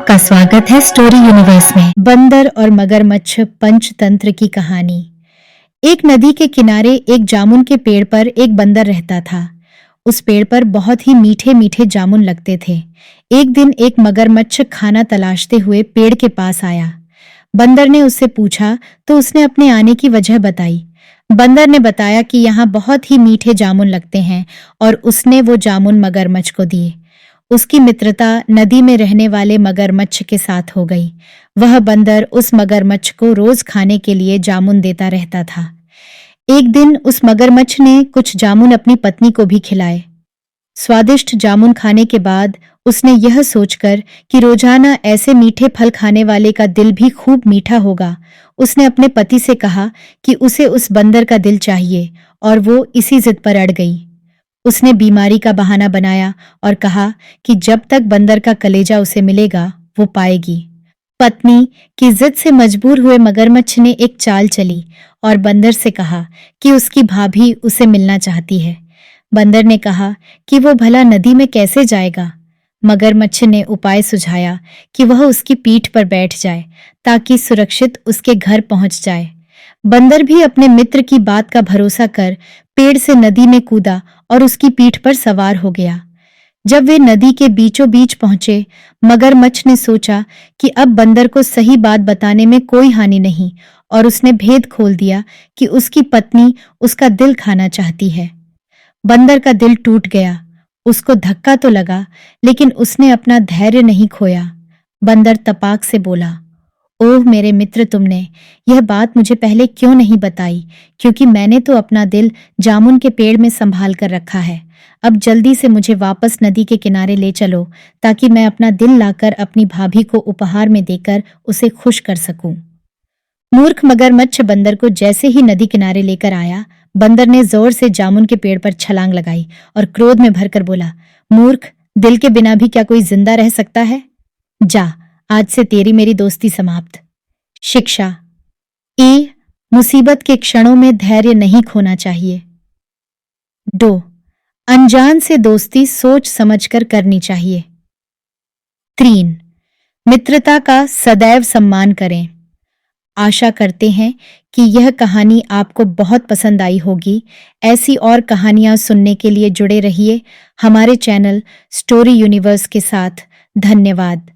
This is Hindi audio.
आपका स्वागत है स्टोरी यूनिवर्स में। बंदर और मगरमच्छ पंचतंत्र की कहानी। एक नदी के किनारे एक जामुन के पेड़ पर एक बंदर रहता था। उस पेड़ पर बहुत ही मीठे मीठे जामुन लगते थे। एक दिन एक मगरमच्छ खाना तलाशते हुए पेड़ के पास आया। बंदर ने उससे पूछा तो उसने अपने आने की वजह बताई। बंदर ने बताया कि यहाँ बहुत ही मीठे जामुन लगते हैं और उसने वो जामुन मगरमच्छ को दिए। उसकी मित्रता नदी में रहने वाले मगरमच्छ के साथ हो गई। वह बंदर उस मगरमच्छ को रोज खाने के लिए जामुन देता रहता था। एक दिन उस मगरमच्छ ने कुछ जामुन अपनी पत्नी को भी खिलाए। स्वादिष्ट जामुन खाने के बाद उसने यह सोचकर कि रोजाना ऐसे मीठे फल खाने वाले का दिल भी खूब मीठा होगा, उसने अपने पति से कहा कि उसे उस बंदर का दिल चाहिए और वो इसी जिद पर अड़ गई। उसने बीमारी का बहाना बनाया और कहा कि जब तक बंदर का कलेजा उसे मिलेगा वो पाएगी। पत्नी की जिद से मजबूर हुए मगरमच्छ ने एक चाल चली और बंदर से कहा कि उसकी भाभी उसे मिलना चाहती है। बंदर ने कहा कि वो भला नदी में कैसे जाएगा। मगरमच्छ ने उपाय सुझाया कि वह उसकी पीठ पर बैठ जाए ताकि सुरक्षित उसके घर पहुंच जाए। बंदर भी अपने मित्र की बात का भरोसा कर पेड़ से नदी में कूदा और उसकी पीठ पर सवार हो गया। जब वे नदी के बीचों बीच पहुंचे, मगरमच्छ ने सोचा कि अब बंदर को सही बात बताने में कोई हानि नहीं और उसने भेद खोल दिया कि उसकी पत्नी उसका दिल खाना चाहती है। बंदर का दिल टूट गया। उसको धक्का तो लगा, लेकिन उसने अपना धैर्य नहीं खोया। बंदर तपाक से बोला, ओह मेरे मित्र, तुमने यह बात मुझे पहले क्यों नहीं बताई, क्योंकि मैंने तो अपना दिल जामुन के पेड़ में संभाल कर रखा है। अब जल्दी से मुझे वापस नदी के किनारे ले चलो ताकि मैं अपना दिल लाकर अपनी भाभी को उपहार में देकर उसे खुश कर सकूं। मूर्ख मगरमच्छ बंदर को जैसे ही नदी किनारे लेकर आया, बंदर ने जोर से जामुन के पेड़ पर छलांग लगाई और क्रोध में भरकर बोला, मूर्ख, दिल के बिना भी क्या कोई जिंदा रह सकता है? जा, आज से तेरी मेरी दोस्ती समाप्त। शिक्षा ए, मुसीबत के क्षणों में धैर्य नहीं खोना चाहिए। 2, अनजान से दोस्ती सोच समझकर करनी चाहिए। 3, मित्रता का सदैव सम्मान करें। आशा करते हैं कि यह कहानी आपको बहुत पसंद आई होगी। ऐसी और कहानियां सुनने के लिए जुड़े रहिए हमारे चैनल स्टोरी यूनिवर्स के साथ। धन्यवाद।